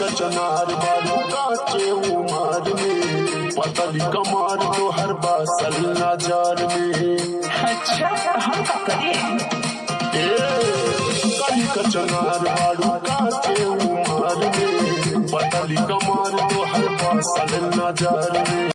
का चनार बारू काचे उमार में, पतली कमार तो हर बासल नजार में। अच्छा हम का करें? कली का चनार बारू काचे उमार में, पतली कमार तो हर बासल नजार में।